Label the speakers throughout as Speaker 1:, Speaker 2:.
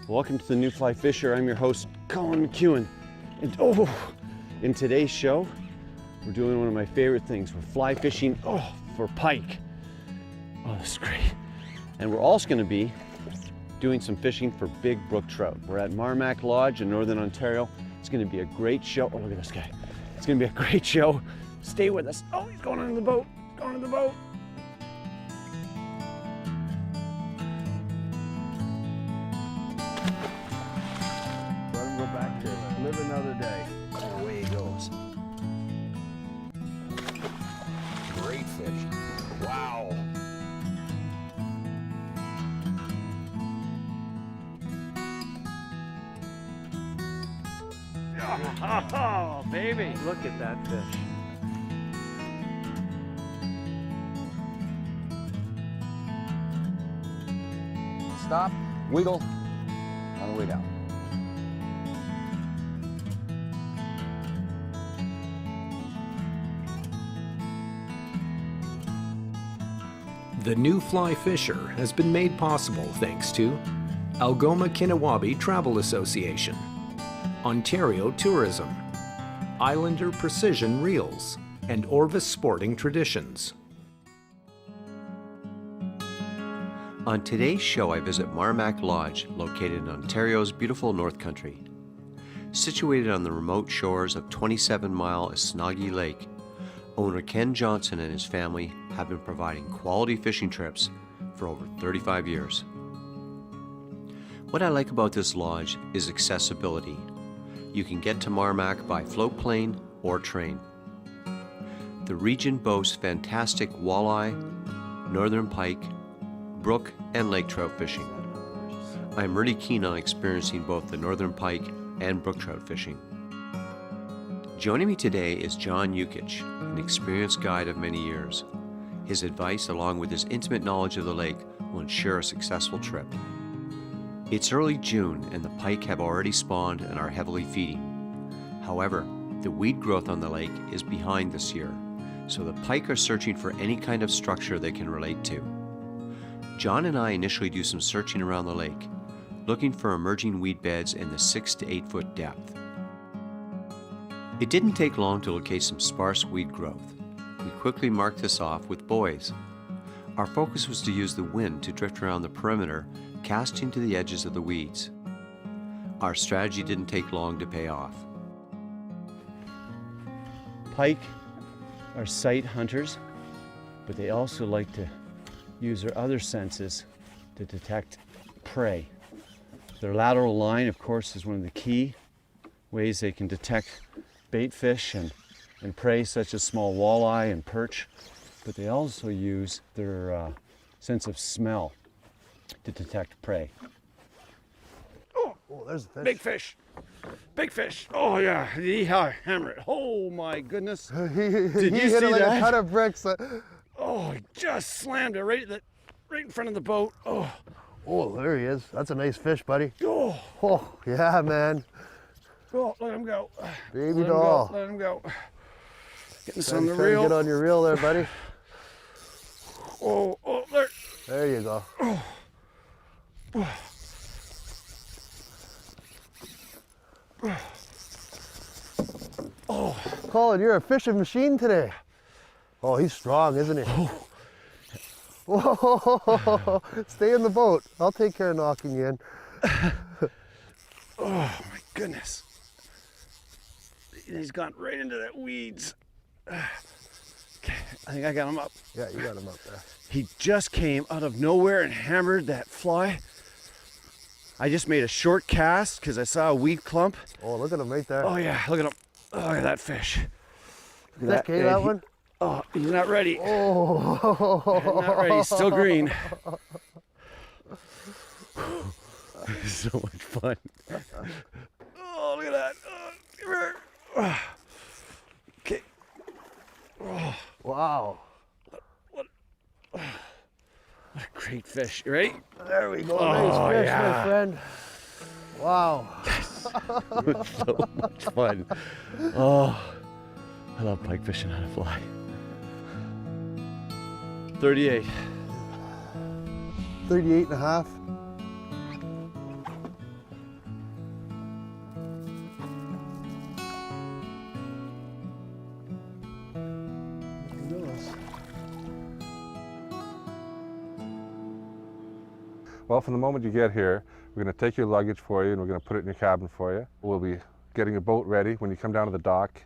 Speaker 1: Welcome to the New Fly Fisher. I'm your host, Colin McKeown. And in today's show, we're doing one of my favorite things. We're fly fishing, for pike. Oh, this is great. And we're also gonna be doing some fishing for big brook trout. We're at Marmac Lodge in Northern Ontario. It's gonna be a great show. Oh, look at this guy. It's gonna be a great show. Stay with us. Oh, he's going into the boat, going into the boat. Let him go back to live another day. Oh, away he goes. Great fish. Wow. Oh, baby. Look at that fish. Stop, wiggle, on the way down.
Speaker 2: The New Fly Fisher has been made possible thanks to Algoma Kinawabi Travel Association, Ontario Tourism, Islander Precision Reels, and Orvis Sporting Traditions.
Speaker 3: On today's show, I visit Marmac Lodge, located in Ontario's beautiful North Country. Situated on the remote shores of 27-mile Esnagi Lake, owner Ken Johnson and his family have been providing quality fishing trips for over 35 years. What I like about this lodge is accessibility. You can get to Marmac by float plane or train. The region boasts fantastic walleye, northern pike, brook, and lake trout fishing. I'm really keen on experiencing both the northern pike and brook trout fishing. Joining me today is John YUKICH, an experienced guide of many years. His advice, along with his intimate knowledge of the lake, will ensure a successful trip. It's early June and the pike have already spawned and are heavily feeding. However, the weed growth on the lake is behind this year, so the pike are searching for any kind of structure they can relate to. John and I initially do some searching around the lake, looking for emerging weed beds in the 6 to 8 foot depth. It didn't take long to locate some sparse weed growth. We quickly marked this off with buoys. Our focus was to use the wind to drift around the perimeter, casting to the edges of the weeds. Our strategy didn't take long to pay off.
Speaker 1: Pike are sight hunters, but they also like to use their other senses to detect prey. Their lateral line, of course, is one of the key ways they can detect bait fish and prey such as small walleye and perch, but they also use their sense of smell to detect prey. Oh,
Speaker 4: there's a fish.
Speaker 1: Big fish. Big fish. Oh yeah, he hammered it. Oh my goodness.
Speaker 4: Did
Speaker 1: you
Speaker 4: hit
Speaker 1: see
Speaker 4: it like
Speaker 1: that?
Speaker 4: a ton of bricks.
Speaker 1: Oh, he just slammed it right in front of the boat.
Speaker 4: Oh, there he is. That's a nice fish, buddy.
Speaker 1: Oh,
Speaker 4: Yeah, man.
Speaker 1: oh, let him go.
Speaker 4: Baby doll.
Speaker 1: Let him go. Getting this
Speaker 4: Try
Speaker 1: on
Speaker 4: to
Speaker 1: the reel.
Speaker 4: get on your reel there, buddy.
Speaker 1: Oh, there.
Speaker 4: There you go.
Speaker 1: Oh,
Speaker 4: Colin, you're a fishing machine today. Oh, he's strong, isn't he? Whoa. Stay in the boat. I'll take care of knocking you in.
Speaker 1: oh my goodness. He's gone right into that weeds. Okay, I think I got him up.
Speaker 4: Yeah, you got him up there.
Speaker 1: He just came out of nowhere and hammered that fly. I just made a short cast because I saw a weed clump.
Speaker 4: Oh, look at him right there.
Speaker 1: Oh yeah, look at him. Oh, look at that fish. Look at
Speaker 4: Thick, that one?
Speaker 1: Oh, he's not ready.
Speaker 4: Oh.
Speaker 1: Not ready, he's still green. So much fun. Oh, look at that. Come here. Okay. Oh,
Speaker 4: Wow.
Speaker 1: what a great fish. You ready?
Speaker 4: There we go.
Speaker 1: Oh,
Speaker 4: Nice fish,
Speaker 1: yeah.
Speaker 4: my friend. Wow.
Speaker 1: So much fun. Oh, I love pike fishing on a fly. 38.
Speaker 4: 38 and a half.
Speaker 5: Well, from the moment you get here, we're going to take your luggage for you and we're going to put it in your cabin for you. We'll be getting your boat ready. When you come down to the dock,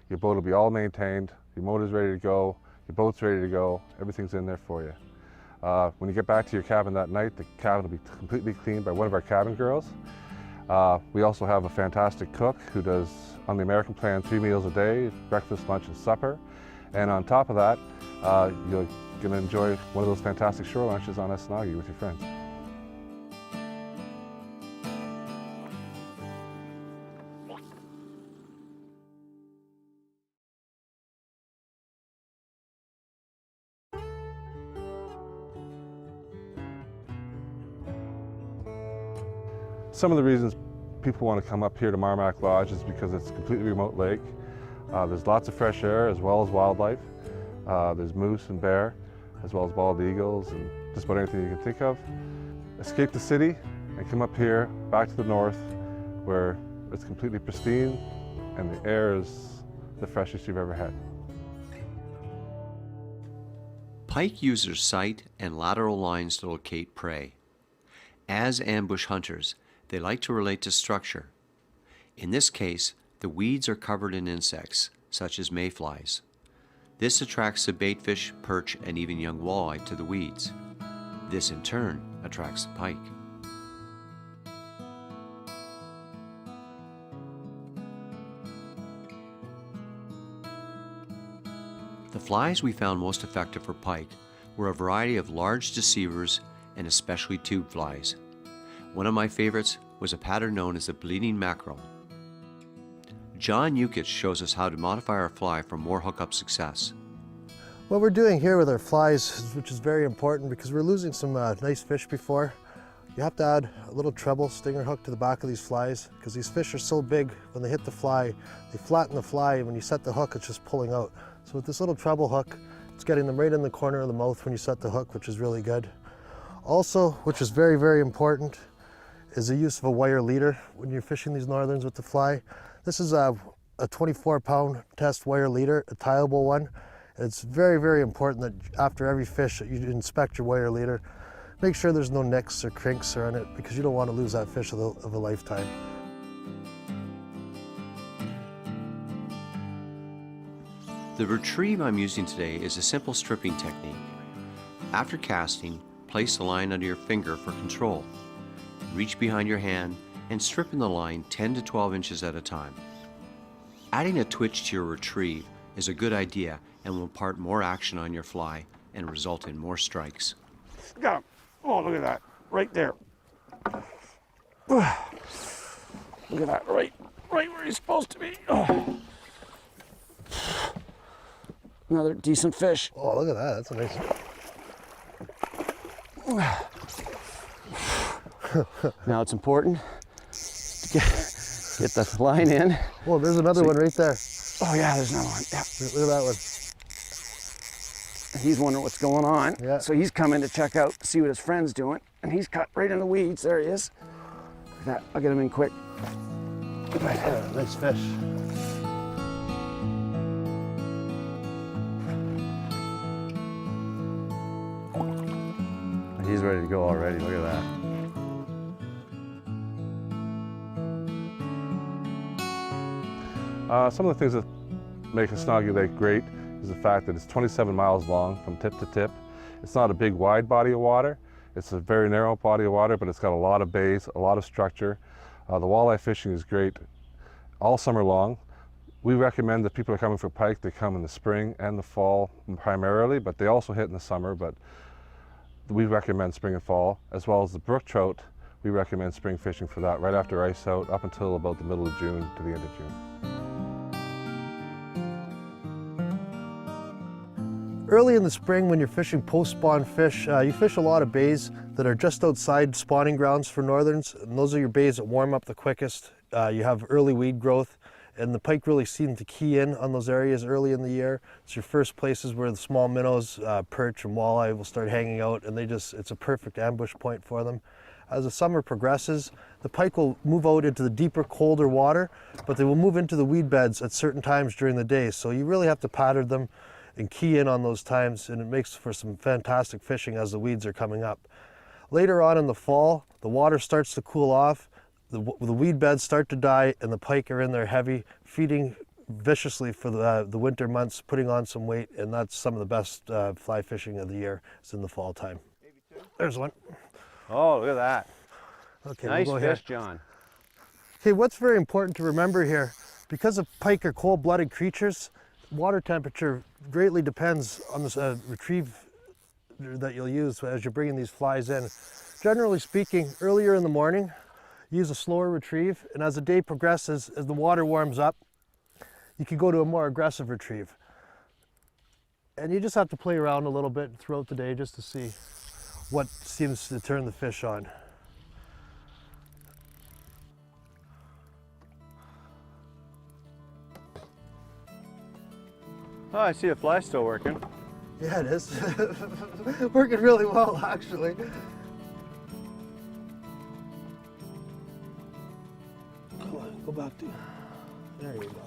Speaker 5: your boat will be all maintained, your motor's ready to go, your boat's ready to go, everything's in there for you. When you get back to your cabin that night, the cabin will be completely cleaned by one of our cabin girls. We also have a fantastic cook who does, on the American plan, 3 meals a day, breakfast, lunch, and supper. And on top of that, you're going to enjoy one of those fantastic shore lunches on Esnagi with your friends. Some of the reasons people want to come up here to Marmac Lodge is because it's a completely remote lake. There's lots of fresh air as well as wildlife. There's moose and bear, as well as bald eagles and just about anything you can think of. Escape the city and come up here, back to the north, where it's completely pristine and the air is the freshest you've ever had.
Speaker 3: Pike use their sight and lateral lines to locate prey. As ambush hunters, they like to relate to structure. In this case, the weeds are covered in insects, such as mayflies. This attracts the baitfish, perch, and even young walleye to the weeds. This, in turn, attracts the pike. The flies we found most effective for pike were a variety of large deceivers and especially tube flies. One of my favorites was a pattern known as the bleeding mackerel. John YUKICH shows us how to modify our fly for more hookup success.
Speaker 4: What we're doing here with our flies, which is very important because we're losing some nice fish before, you have to add a little treble stinger hook to the back of these flies because these fish are so big when they hit the fly, they flatten the fly, and when you set the hook, it's just pulling out. So with this little treble hook, it's getting them right in the corner of the mouth when you set the hook, which is really good. Also, which is very, very important, is the use of a wire leader when you're fishing these northerns with the fly. This is a 24-pound test wire leader, a tieable one. And it's very, very important that after every fish that you inspect your wire leader, make sure there's no nicks or crinks on it because you don't want to lose that fish of a lifetime.
Speaker 3: The retrieve I'm using today is a simple stripping technique. After casting, place the line under your finger for control. Reach behind your hand and strip in the line 10 to 12 inches at a time. Adding a twitch to your retrieve is a good idea and will impart more action on your fly and result in more strikes.
Speaker 1: Got him. Oh, look at that. Right there. Look at that. Right where he's supposed to be. Oh. Another decent fish.
Speaker 4: Oh, look at that. That's a nice one.
Speaker 1: Now it's important to get the line in.
Speaker 4: Oh, there's another one right there.
Speaker 1: Oh yeah, there's another one. Yeah.
Speaker 4: Look at that one.
Speaker 1: He's wondering what's going on.
Speaker 4: Yeah.
Speaker 1: So he's coming to check out, see what his friend's doing. And he's cut right in the weeds. There he is. Look at that. I'll get him in quick.
Speaker 4: Yeah, nice fish.
Speaker 1: He's ready to go already. Look at that.
Speaker 5: Some of the things that make Esnagi Lake great is the fact that it's 27 miles long from tip to tip. It's not a big wide body of water. It's a very narrow body of water, but it's got a lot of bays, a lot of structure. The walleye fishing is great all summer long. We recommend that people are coming for pike, they come in the spring and the fall primarily, but they also hit in the summer, but we recommend spring and fall, as well as the brook trout. We recommend spring fishing for that right after ice out up until about the middle of June to the end of June.
Speaker 4: Early in the spring when you're fishing post-spawn fish, you fish a lot of bays that are just outside spawning grounds for northerns, and those are your bays that warm up the quickest. You have early weed growth, and the pike really seem to key in on those areas early in the year. It's your first places where the small minnows, perch and walleye will start hanging out, and it's a perfect ambush point for them. As the summer progresses, the pike will move out into the deeper, colder water, but they will move into the weed beds at certain times during the day, so you really have to pattern them and key in on those times, and it makes for some fantastic fishing as the weeds are coming up. Later on in the fall, the water starts to cool off, the weed beds start to die, and the pike are in there heavy, feeding viciously for the winter months, putting on some weight, and that's some of the best fly fishing of the year. It's in the fall time. There's one.
Speaker 1: Oh, look at that.
Speaker 4: Okay,
Speaker 1: Nice
Speaker 4: we'll go
Speaker 1: fish,
Speaker 4: here.
Speaker 1: John.
Speaker 4: Okay, what's very important to remember here, because the pike are cold-blooded creatures, water temperature greatly depends on the retrieve that you'll use as you're bringing these flies in. Generally speaking, earlier in the morning, use a slower retrieve, and as the day progresses, as the water warms up, you can go to a more aggressive retrieve. And you just have to play around a little bit throughout the day just to see what seems to turn the fish on.
Speaker 1: Oh, I see the fly still working.
Speaker 4: Yeah, it is. Working really well, actually. Come on, go back to... There you go.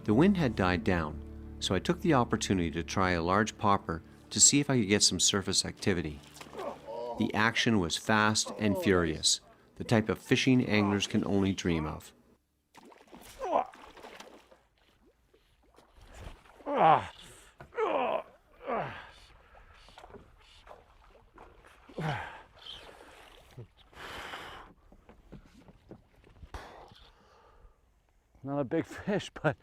Speaker 3: The wind had died down, so I took the opportunity to try a large popper to see if I could get some surface activity. The action was fast and furious, the type of fishing anglers can only dream of.
Speaker 1: Not a big fish, but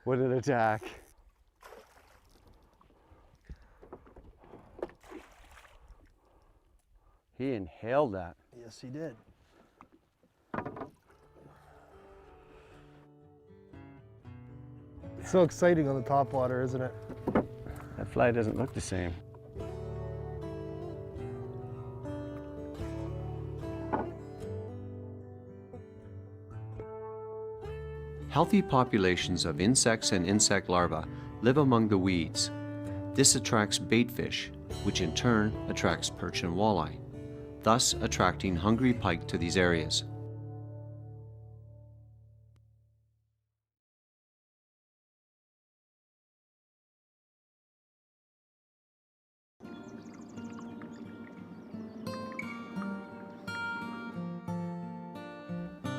Speaker 1: what an attack. He inhaled that.
Speaker 4: Yes, he did. It's so exciting on the top water, isn't it?
Speaker 1: That fly doesn't look the same.
Speaker 3: Healthy populations of insects and insect larvae live among the weeds. This attracts bait fish, which in turn attracts perch and walleye, thus attracting hungry pike to these areas.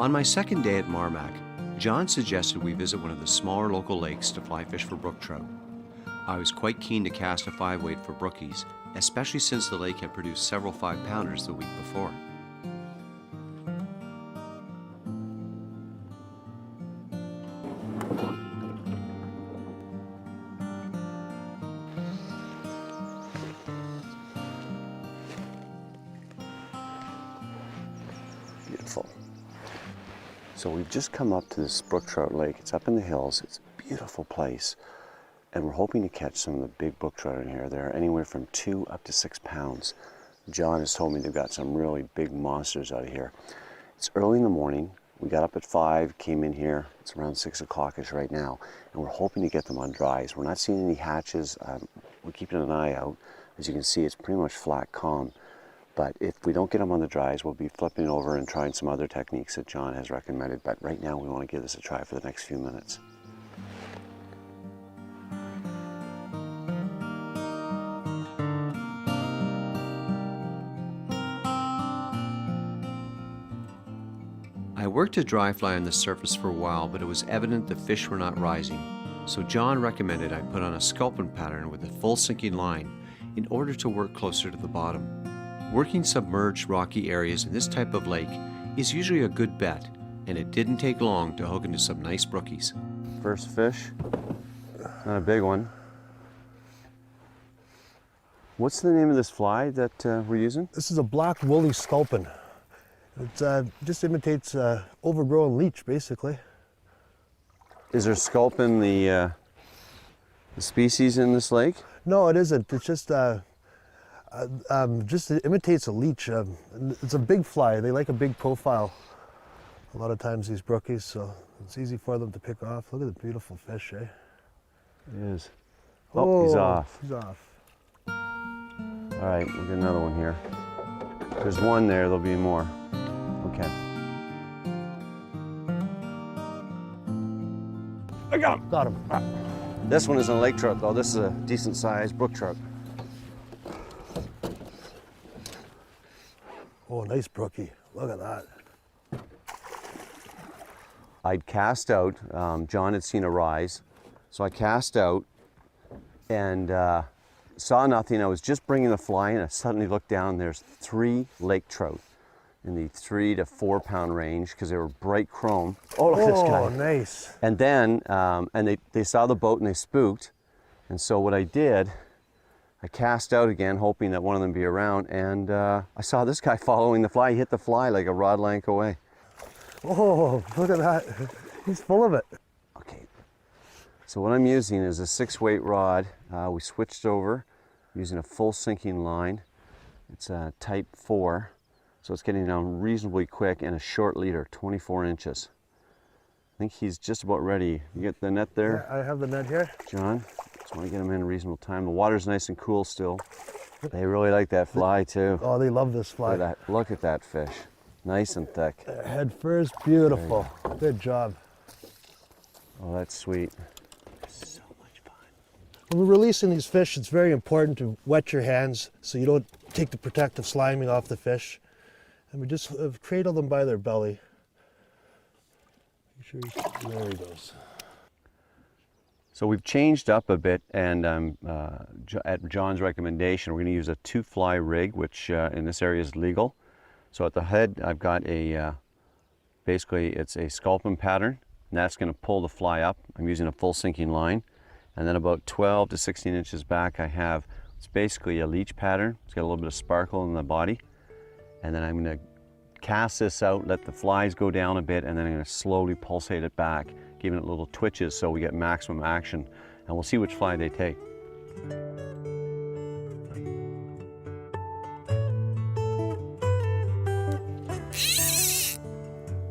Speaker 3: On my second day at Marmac, John suggested we visit one of the smaller local lakes to fly fish for brook trout. I was quite keen to cast a 5-weight for brookies, especially since the lake had produced several 5-pounders the week before.
Speaker 1: Beautiful. So we've just come up to this brook trout lake. It's up in the hills. It's a beautiful place. And we're hoping to catch some of the big brook trout in here. They're anywhere from 2 up to 6 pounds. John has told me they've got some really big monsters out of here. It's early in the morning. We got up at 5, came in here. It's around 6 o'clock-ish right now. And we're hoping to get them on dries. We're not seeing any hatches. We're keeping an eye out. As you can see, it's pretty much flat calm. But if we don't get them on the dries, we'll be flipping over and trying some other techniques that John has recommended. But right now, we want to give this a try for the next few minutes.
Speaker 3: I worked a dry fly on the surface for a while, but it was evident the fish were not rising. So John recommended I put on a sculpin pattern with a full sinking line in order to work closer to the bottom. Working submerged rocky areas in this type of lake is usually a good bet, and it didn't take long to hook into some nice brookies.
Speaker 1: First fish, not a big one. What's the name of this fly that we're using?
Speaker 4: This is a black woolly sculpin. It just imitates overgrown leech, basically.
Speaker 1: Is there sculpin the species in this lake?
Speaker 4: No, it isn't. It's just it imitates a leech. It's a big fly. They like a big profile. A lot of times these brookies, so it's easy for them to pick off. Look at the beautiful fish, eh?
Speaker 1: It is. Oh, he's off.
Speaker 4: He's off.
Speaker 1: All right, we'll get another one here. There's one there, there'll be more. Okay. I got him.
Speaker 4: Got him.
Speaker 1: This one isn't a lake trout though. This is a decent sized brook trout.
Speaker 4: nice brookie. Look at that.
Speaker 1: I'd cast out, John had seen a rise, so I cast out and saw nothing. I was just bringing the fly in. I suddenly looked down, there's 3 lake trout in the 3 to 4 pound range because they were bright chrome. Oh, look at this guy.
Speaker 4: Oh, nice.
Speaker 1: And then, they saw the boat and they spooked. And so what I did, I cast out again, hoping that one of them would be around, and I saw this guy following the fly. He hit the fly like a rod length away.
Speaker 4: Oh, look at that. He's full of it.
Speaker 1: Okay, so what I'm using is a 6-weight rod. We switched over using a full sinking line. It's a type 4, so it's getting down reasonably quick, and a short leader, 24 inches. I think he's just about ready. You get the net there?
Speaker 4: Yeah, I have the net here.
Speaker 1: John, just want to get him in a reasonable time. The water's nice and cool still. They really like that fly too.
Speaker 4: Oh, they love this fly.
Speaker 1: Look at that fish. Nice and thick.
Speaker 4: Head first, beautiful. Good job.
Speaker 1: Oh, that's sweet. So much fun.
Speaker 4: When we're releasing these fish, it's very important to wet your hands so you don't take the protective sliming off the fish. And we just cradle them by their belly. Make sure there he goes.
Speaker 1: So we've changed up a bit, and at John's recommendation, we're going to use a 2-fly rig, which in this area is legal. So at the head, I've got basically it's a sculpin pattern, and that's going to pull the fly up. I'm using a full sinking line. And then about 12 to 16 inches back, it's basically a leech pattern. It's got a little bit of sparkle in the body. And then I'm going to cast this out, let the flies go down a bit, and then I'm going to slowly pulsate it back, giving it little twitches so we get maximum action. And we'll see which fly they take.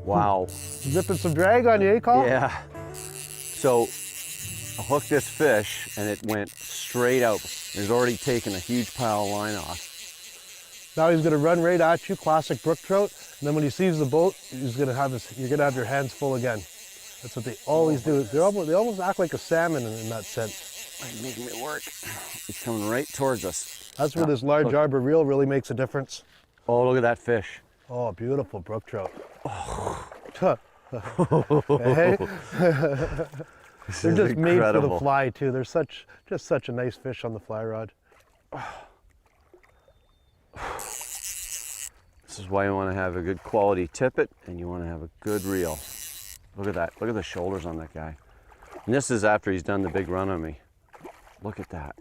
Speaker 1: Wow.
Speaker 4: Zipping some drag on you, eh, Colin?
Speaker 1: Yeah. So I hooked this fish and it went straight out. It's already taken a huge pile of line off.
Speaker 4: Now he's going to run right at you, classic brook trout. And then when he sees the boat, you're going to have your hands full again. That's what they always do. They almost act like a salmon in that sense.
Speaker 1: He's making it work. He's coming right towards us.
Speaker 4: That's where this large arbor reel really makes a difference.
Speaker 1: Oh, look at that fish.
Speaker 4: Oh, beautiful brook trout. Oh.
Speaker 1: Hey?
Speaker 4: They're just made for the fly too. They're just such a nice fish on the fly rod.
Speaker 1: This is why you want to have a good quality tippet and you want to have a good reel. Look at that. Look at the shoulders on that guy. And this is after he's done the big run on me. Look at that.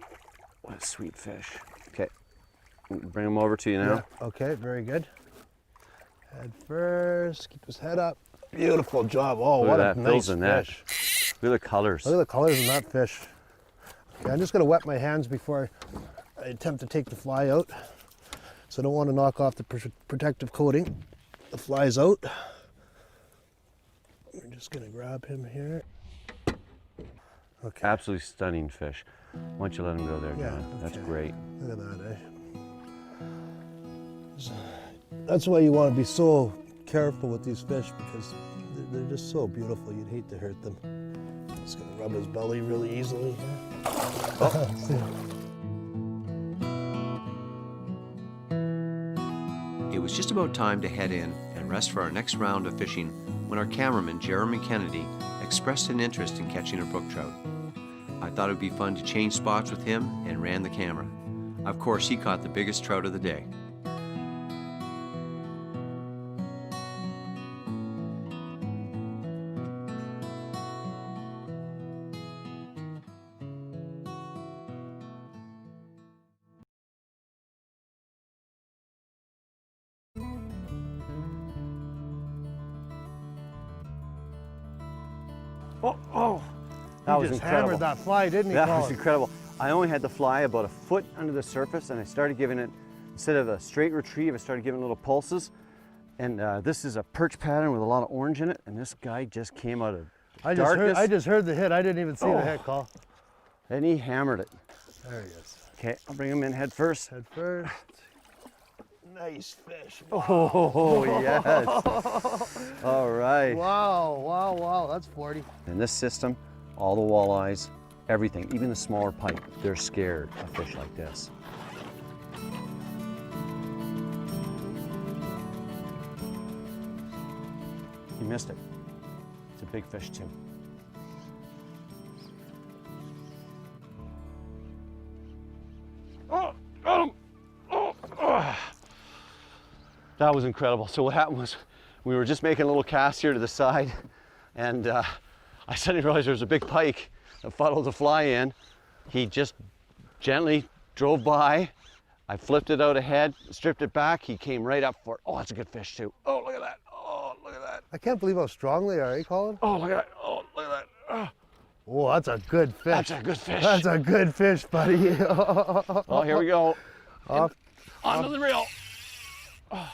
Speaker 1: What a sweet fish. Okay, bring him over to you now.
Speaker 4: Yeah. Okay, very good. Head first, keep his head up. Beautiful job. Oh, what a nice fish.
Speaker 1: Look at the colors.
Speaker 4: Look at the colors in that fish. Okay, I'm just going to wet my hands before I attempt to take the fly out. So I don't want to knock off the protective coating. The fly's out. We're just going to grab him here. Okay.
Speaker 1: Absolutely stunning fish. Why don't you let him go there, John?
Speaker 4: Yeah, okay.
Speaker 1: That's great.
Speaker 4: Look at that, eh? That's why you want to be so careful with these fish, because they're just so beautiful. You'd hate to hurt them. Just going to rub his belly really easily here. Oh.
Speaker 3: It was just about time to head in and rest for our next round of fishing when our cameraman, Jeremy Kennedy, expressed an interest in catching a brook trout. I thought it would be fun to change spots with him and ran the camera. Of course, he caught the biggest trout of the day.
Speaker 1: Oh, that was
Speaker 4: just
Speaker 1: incredible.
Speaker 4: hammered that fly, didn't he,
Speaker 1: That
Speaker 4: Colin?
Speaker 1: was incredible. I only had the fly about a foot under the surface, and I started giving it, instead of a straight retrieve, I started giving little pulses. And this is a perch pattern with a lot of orange in it, and this guy just came out of darkness.
Speaker 4: I just heard the hit. I didn't even see the hit, Colin.
Speaker 1: And he hammered it.
Speaker 4: There he is.
Speaker 1: Okay, I'll bring him in head first.
Speaker 4: Head first. Nice fish.
Speaker 1: Oh, yes. All right.
Speaker 4: Wow, wow, wow. That's 40.
Speaker 1: In this system, all the walleyes, everything, even the smaller pike, they're scared of fish like this. missed it. It's a big fish too. Oh, got him! Oh. That was incredible. So what happened was we were just making a little cast here to the side, and I suddenly realized there was a big pike that followed the fly in. He just gently drove by. I flipped it out ahead, stripped it back. He came right up for it. Oh, that's a good fish too. Oh, look at that. Oh, look at that.
Speaker 4: I can't believe how strong they are, eh, Colin?
Speaker 1: Oh, look at that. Oh, look at that. Oh,
Speaker 4: Oh, that's a good fish.
Speaker 1: that's a good fish.
Speaker 4: That's a good fish, buddy.
Speaker 1: Oh, here we go.
Speaker 4: Off.
Speaker 1: Onto the reel. Oh.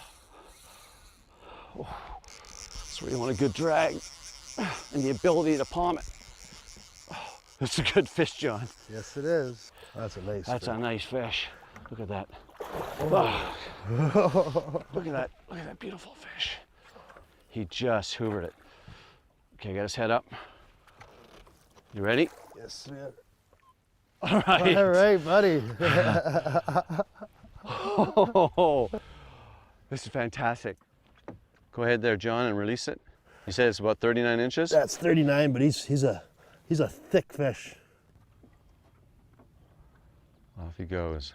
Speaker 1: That's where you want a good drag and the ability to palm it. Oh, it's a good fish, John.
Speaker 4: Yes, it is. That's a nice
Speaker 1: That's
Speaker 4: fish.
Speaker 1: a nice fish. Look at that. Oh. Look at that. Look at that beautiful fish. He just hoovered it. Okay, got his head up. You ready?
Speaker 4: Yes, man.
Speaker 1: All right.
Speaker 4: All right, buddy.
Speaker 1: Oh, this is fantastic. Go ahead there, John, and release it. You said it's about 39 inches?
Speaker 4: That's 39, but he's a thick fish.
Speaker 1: Off he goes.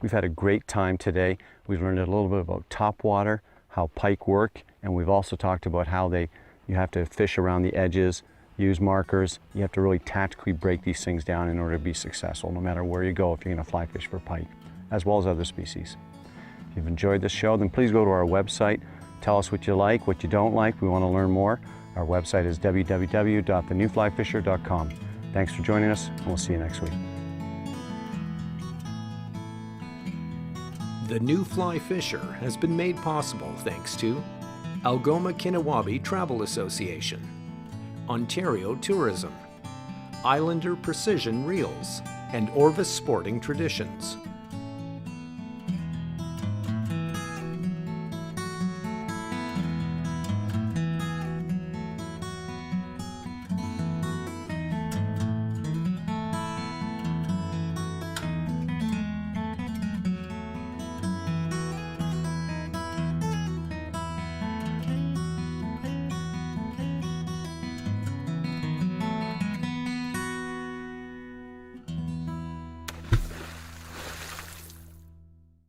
Speaker 1: We've had a great time today. We've learned a little bit about topwater, how pike work, and we've also talked about how you have to fish around the edges, use markers. You have to really tactically break these things down in order to be successful, no matter where you go if you're going to fly fish for pike, as well as other species. If you've enjoyed this show, then please go to our website. Tell us what you like, what you don't like. We want to learn more. Our website is www.thenewflyfisher.com. Thanks for joining us, and we'll see you next week.
Speaker 2: The New Fly Fisher has been made possible thanks to Algoma Kinawabi Travel Association, Ontario Tourism, Islander Precision Reels, and Orvis Sporting Traditions.